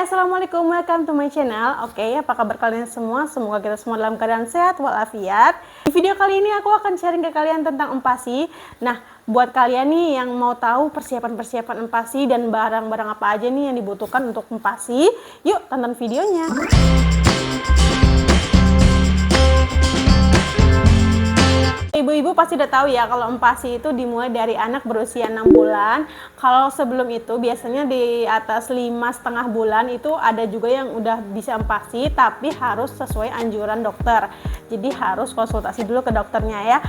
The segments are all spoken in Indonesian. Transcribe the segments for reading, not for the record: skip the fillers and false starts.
Assalamualaikum, welcome to my channel. Oke, apa kabar kalian semua? Semoga kita semua dalam keadaan sehat walafiat. Di video kali ini aku akan sharing ke kalian tentang empasi. Nah, buat kalian nih yang mau tahu persiapan-persiapan empasi dan barang-barang apa aja nih yang dibutuhkan untuk empasi, yuk tonton videonya. Ibu-ibu pasti udah tahu ya kalau empasi itu dimulai dari anak berusia 6 bulan. Kalau sebelum itu biasanya di atas 5,5 bulan itu ada juga yang udah bisa empasi, tapi harus sesuai anjuran dokter. Jadi harus konsultasi dulu ke dokternya ya.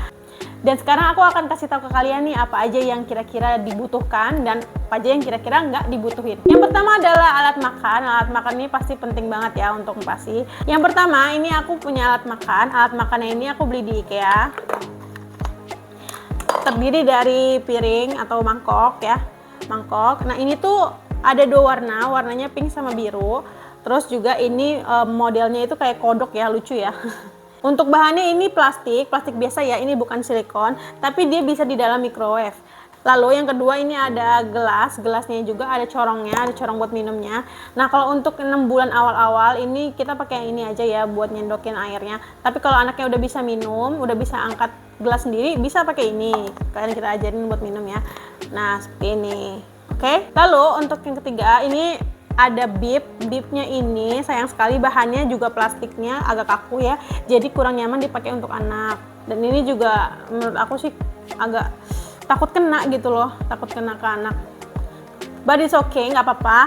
Dan sekarang aku akan kasih tahu ke kalian nih apa aja yang kira-kira dibutuhkan dan apa aja yang kira-kira nggak dibutuhin. Yang pertama adalah alat makan. Alat makan ini pasti penting banget ya untuk empasi. Yang pertama ini aku punya alat makan. Alat makannya ini aku beli di IKEA. Terdiri dari piring atau mangkok ya, mangkok. Nah ini tuh ada dua warna, warnanya pink sama biru. Terus juga ini modelnya itu kayak kodok ya, lucu ya. Untuk bahannya ini plastik biasa ya, ini bukan silikon, tapi dia bisa di dalam microwave. Lalu yang kedua ini ada gelasnya juga ada corongnya, ada corong buat minumnya. Nah kalau untuk 6 bulan awal-awal ini kita pakai yang ini aja ya buat nyendokin airnya. Tapi kalau anaknya udah bisa minum, udah bisa angkat gelas sendiri, bisa pakai ini. Kalian kita ajarin buat minum ya. Nah seperti ini. Oke. Lalu untuk yang ketiga ini ada bibnya ini sayang sekali bahannya juga plastiknya agak kaku ya. Jadi kurang nyaman dipakai untuk anak. Dan ini juga menurut aku sih agak takut kena gitu loh, takut kena ke anak. But it's okay, nggak apa-apa.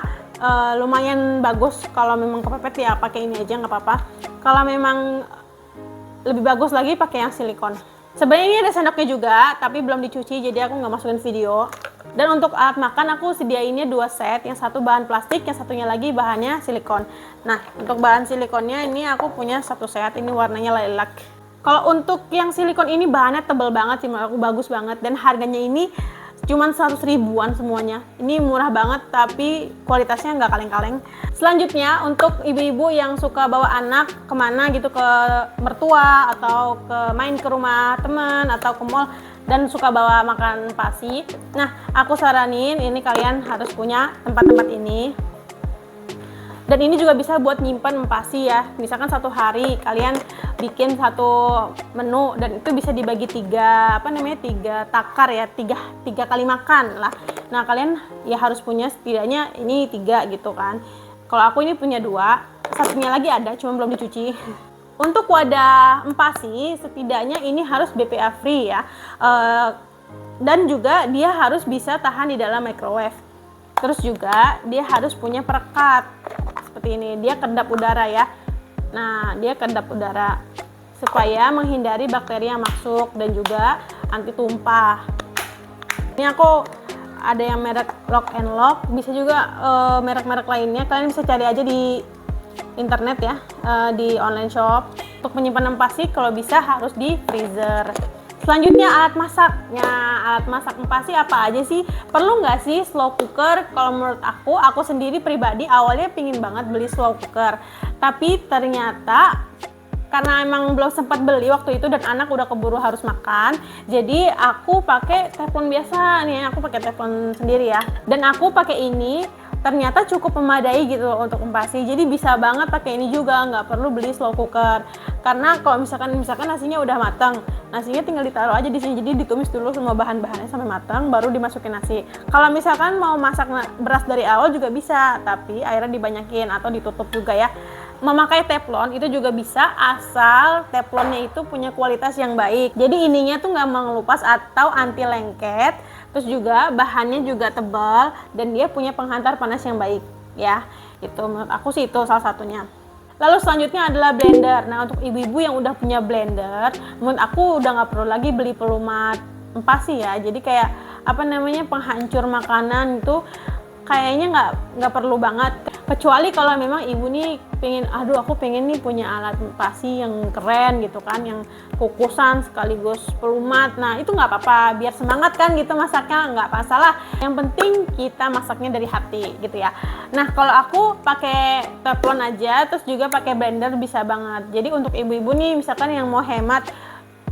Lumayan bagus kalau memang kepepet ya pakai ini aja nggak apa-apa. Kalau memang lebih bagus lagi pakai yang silikon. Sebenarnya ini ada sendoknya juga, tapi belum dicuci jadi aku nggak masukin video. Dan untuk alat makan aku sediainnya 2 set, yang satu bahan plastik, yang satunya lagi bahannya silikon. Nah untuk bahan silikonnya ini aku punya 1 set, ini warnanya lilac. Kalau untuk yang silikon ini bahannya tebal banget sih, menurut aku bagus banget dan harganya ini cuman 100 ribuan semuanya. Ini murah banget tapi kualitasnya nggak kaleng-kaleng. Selanjutnya untuk ibu-ibu yang suka bawa anak kemana gitu, ke mertua atau main ke rumah teman atau ke mall dan suka bawa makan empasi. Nah aku saranin ini kalian harus punya tempat-tempat ini. Dan ini juga bisa buat nyimpan empasi ya. Misalkan 1 hari kalian bikin 1 menu dan itu bisa dibagi 3 takar ya, 3 kali makan lah. Nah kalian ya harus punya setidaknya ini 3 gitu kan. Kalau aku ini punya 2, satunya lagi ada cuma belum dicuci. Untuk wadah empasi setidaknya ini harus BPA free ya. Dan juga dia harus bisa tahan di dalam microwave. Terus juga dia harus punya perekat seperti ini, dia kedap udara ya. Nah dia kedap udara supaya menghindari bakteri yang masuk dan juga anti tumpah. Ini aku ada yang merek Lock and Lock, bisa juga merek-merek lainnya kalian bisa cari aja di internet ya, di online shop. Untuk menyimpan empasi kalau bisa harus di freezer. Selanjutnya alat masaknya. Alat masak empasi apa aja sih? Perlu nggak sih slow cooker? Kalau menurut aku sendiri pribadi awalnya pingin banget beli slow cooker. Tapi ternyata karena emang belum sempat beli waktu itu dan anak udah keburu harus makan, jadi aku pakai teflon biasa nih. Aku pakai teflon sendiri ya. Dan aku pakai ini ternyata cukup memadai gitu loh untuk empasi. Jadi bisa banget pakai ini juga, nggak perlu beli slow cooker. Karena kalau misalkan nasinya udah matang, nasinya tinggal ditaruh aja di sini. Jadi ditumis dulu semua bahan-bahannya sampai matang, baru dimasukin nasi. Kalau misalkan mau masak beras dari awal juga bisa, tapi airnya dibanyakin atau ditutup juga ya. Memakai teflon itu juga bisa asal teflonnya itu punya kualitas yang baik. Jadi ininya tuh nggak mengelupas atau anti lengket. Terus juga bahannya juga tebal dan dia punya penghantar panas yang baik ya. Itu menurut aku sih itu salah satunya. Lalu selanjutnya adalah blender. Nah untuk ibu-ibu yang udah punya blender, menurut aku udah nggak perlu lagi beli pelumat empasi ya. Jadi kayak penghancur makanan itu kayaknya nggak perlu banget. Kecuali kalau memang ibu nih aku pengen nih punya alat empasi yang keren gitu kan, yang kukusan sekaligus pelumat. Nah itu nggak apa-apa, biar semangat kan gitu masaknya, nggak masalah. Yang penting kita masaknya dari hati gitu ya. Nah kalau aku pakai teflon aja, terus juga pakai blender bisa banget. Jadi untuk ibu-ibu nih misalkan yang mau hemat,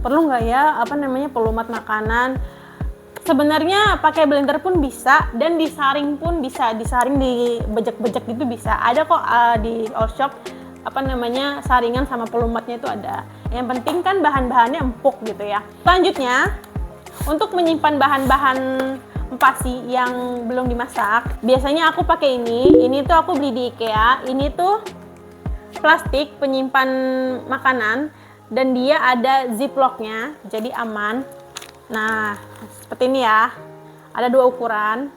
perlu nggak ya pelumat makanan? Sebenarnya pakai blender pun bisa, dan disaring pun bisa, disaring di bejek-bejek gitu bisa. Ada kok di all shop apa namanya saringan sama pelumatnya itu ada. Yang penting kan bahan-bahannya empuk gitu ya. Selanjutnya untuk menyimpan bahan-bahan empasi yang belum dimasak, biasanya aku pakai ini. Ini tuh aku beli di IKEA. Ini tuh plastik penyimpan makanan dan dia ada ziplocknya, jadi aman. Nah, seperti ini ya. Ada 2 ukuran.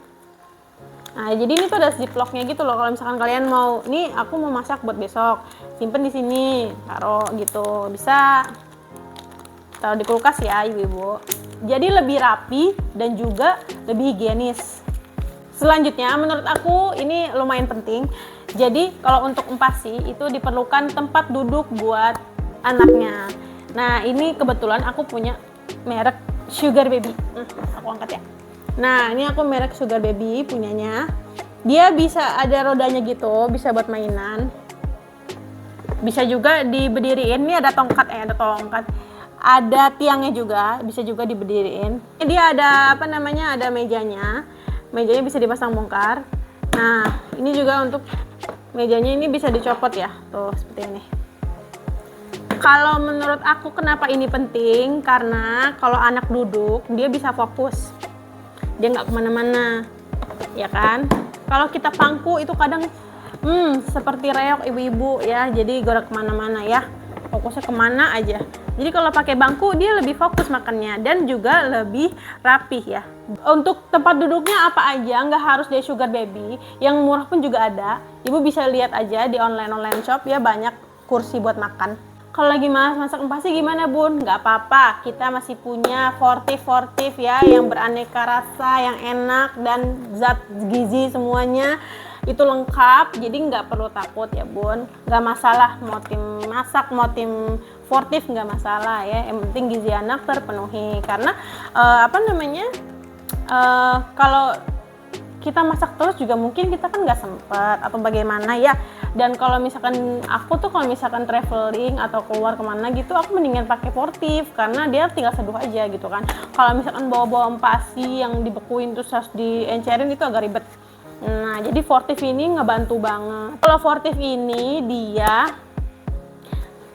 Nah, jadi ini tuh ada ziplocknya gitu loh. Kalau misalkan kalian mau, ini aku mau masak buat besok, simpen di sini, taruh gitu. Bisa taruh di kulkas ya, ibu-ibu. Jadi lebih rapi dan juga lebih higienis. Selanjutnya, menurut aku ini lumayan penting. Jadi kalau untuk empasi itu diperlukan tempat duduk buat anaknya. Nah, ini kebetulan aku punya merek Sugar Baby. Aku angkat ya. Nah, ini aku merek Sugar Baby punyanya. Dia bisa ada rodanya gitu, bisa buat mainan. Bisa juga diberdiriin. Ini ada tongkat ada tongkat. Ada tiangnya juga, bisa juga diberdiriin. Dia ada apa namanya? Ada mejanya. Mejanya bisa dipasang bongkar. Nah, ini juga untuk mejanya ini bisa dicopot ya. Tuh, seperti ini. Kalau menurut aku kenapa ini penting? Karena kalau anak duduk, dia bisa fokus. Dia nggak kemana-mana, ya kan? Kalau kita pangku itu kadang seperti reok ibu-ibu ya, jadi gerak kemana-mana ya. Fokusnya kemana aja. Jadi kalau pakai bangku dia lebih fokus makannya dan juga lebih rapih ya. Untuk tempat duduknya apa aja, nggak harus dari Sugar Baby. Yang murah pun juga ada. Ibu bisa lihat aja di online shop ya, banyak kursi buat makan. Kalau lagi masak empasi gimana bun? Nggak apa-apa, kita masih punya Fortif ya, yang beraneka rasa, yang enak dan zat gizi semuanya itu lengkap, jadi nggak perlu takut ya bun. Nggak masalah mau tim masak, mau tim Fortif nggak masalah ya, yang penting gizi anak terpenuhi. Karena kalau kita masak terus juga mungkin kita kan nggak sempet atau bagaimana ya. Dan kalau misalkan aku tuh kalau misalkan traveling atau keluar kemana gitu, aku mendingan pakai Fortif karena dia tinggal seduh aja gitu kan. Kalau misalkan bawa-bawa empasi yang dibekuin terus harus diencerin itu agak ribet. Nah, jadi Fortif ini ngebantu banget. Kalau Fortif ini dia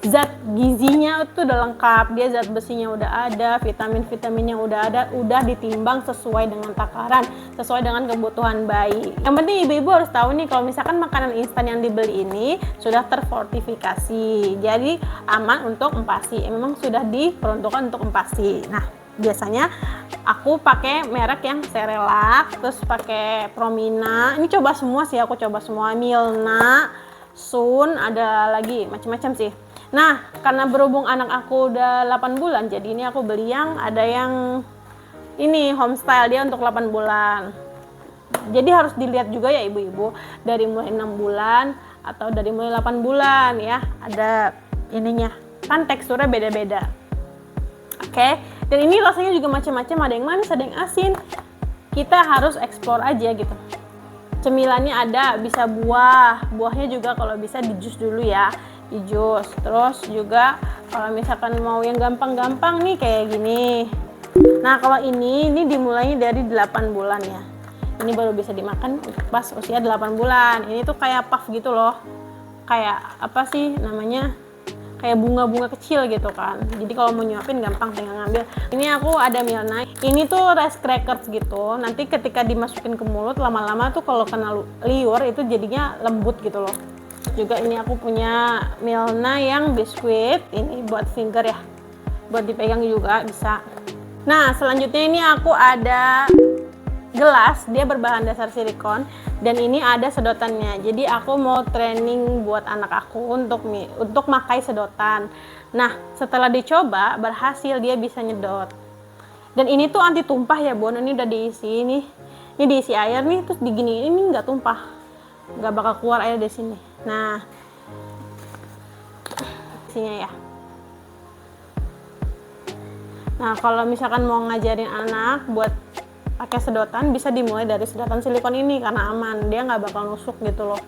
zat gizinya itu udah lengkap, dia zat besinya udah ada, vitaminnya udah ada, udah ditimbang sesuai dengan takaran, sesuai dengan kebutuhan bayi. Yang penting ibu-ibu harus tahu nih, kalau misalkan makanan instan yang dibeli ini sudah terfortifikasi, jadi aman untuk empasi. Memang sudah diperuntukkan untuk empasi. Nah, biasanya aku pakai merek yang Cerelac, terus pakai Promina. Ini coba semua sih, aku coba semua. Milna, Sun, ada lagi macam-macam sih. Nah, karena berhubung anak aku udah 8 bulan, jadi ini aku beli yang ada yang ini homestyle, dia untuk 8 bulan. Jadi harus dilihat juga ya ibu-ibu, dari mulai 6 bulan atau dari mulai 8 bulan ya, ada ininya. Kan teksturnya beda-beda. Oke, dan ini rasanya juga macam-macam, ada yang manis, ada yang asin. Kita harus explore aja gitu. Cemilannya ada, bisa buahnya juga kalau bisa di jus dulu ya, di jus. Terus juga kalau misalkan mau yang gampang-gampang nih kayak gini. Nah, kalau ini dimulainya dari 8 bulan ya. Ini baru bisa dimakan pas usia 8 bulan. Ini tuh kayak puff gitu loh. Kayak apa sih namanya? Kayak bunga-bunga kecil gitu kan. Jadi kalau mau nyuapin gampang, tinggal ngambil. Ini aku ada Milna. Ini tuh rice crackers gitu. Nanti ketika dimasukin ke mulut lama-lama tuh kalau kena liur itu jadinya lembut gitu loh. Juga ini aku punya Milna yang biskuit. Ini buat finger ya. Buat dipegang juga bisa. Nah, selanjutnya ini aku ada gelas, dia berbahan dasar silikon dan ini ada sedotannya. Jadi aku mau training buat anak aku untuk makai sedotan. Nah, setelah dicoba berhasil, dia bisa nyedot. Dan ini tuh anti tumpah ya Bon. Ini udah diisi nih. Ini diisi air nih, terus digini ini nggak tumpah, nggak bakal keluar air dari sini. Nah, isinya ya. Nah, kalau misalkan mau ngajarin anak buat pakai sedotan, bisa dimulai dari sedotan silikon ini karena aman, dia nggak bakal nusuk gitu loh.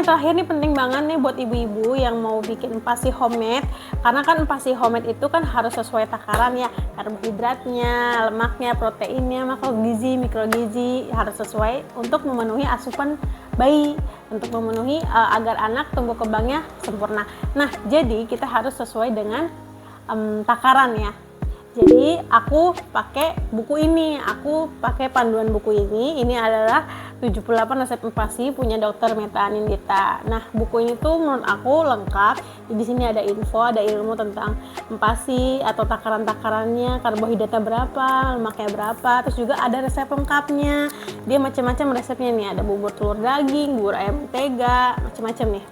yang terakhir nih penting banget nih buat ibu-ibu yang mau bikin empasi homemade, karena kan empasi homemade itu kan harus sesuai takaran ya, karbohidratnya, lemaknya, proteinnya, makrogizi, mikrogizi harus sesuai untuk memenuhi asupan bayi, untuk memenuhi agar anak tumbuh kembangnya sempurna. Nah, jadi kita harus sesuai dengan takaran ya. Jadi aku pakai buku ini, aku pakai panduan buku ini. Ini adalah 78 resep empasi punya Dr. Meta Anindita. Nah, buku ini tuh menurut aku lengkap. Di sini ada info, ada ilmu tentang empasi atau takaran-takarannya, karbohidratnya berapa, lemaknya berapa, terus juga ada resep lengkapnya. Dia macam-macam resepnya nih, ada bubur telur daging, bubur ayam mentega, macam-macam nih.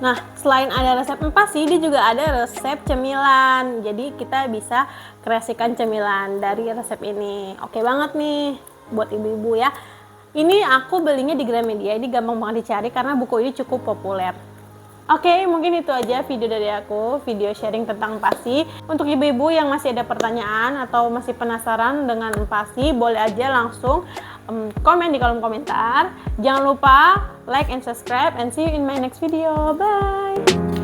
Nah, selain ada resep empasi, dia juga ada resep cemilan. Jadi kita bisa kreasikan cemilan dari resep ini. Oke banget nih buat ibu-ibu ya. Ini aku belinya di Gramedia, ini gampang banget dicari karena buku ini cukup populer. Oke, mungkin itu aja video dari aku, video sharing tentang empasi. Untuk ibu-ibu yang masih ada pertanyaan atau masih penasaran dengan empasi, boleh aja langsung komen di kolom komentar. Jangan lupa like and subscribe and see you in my next video. Bye!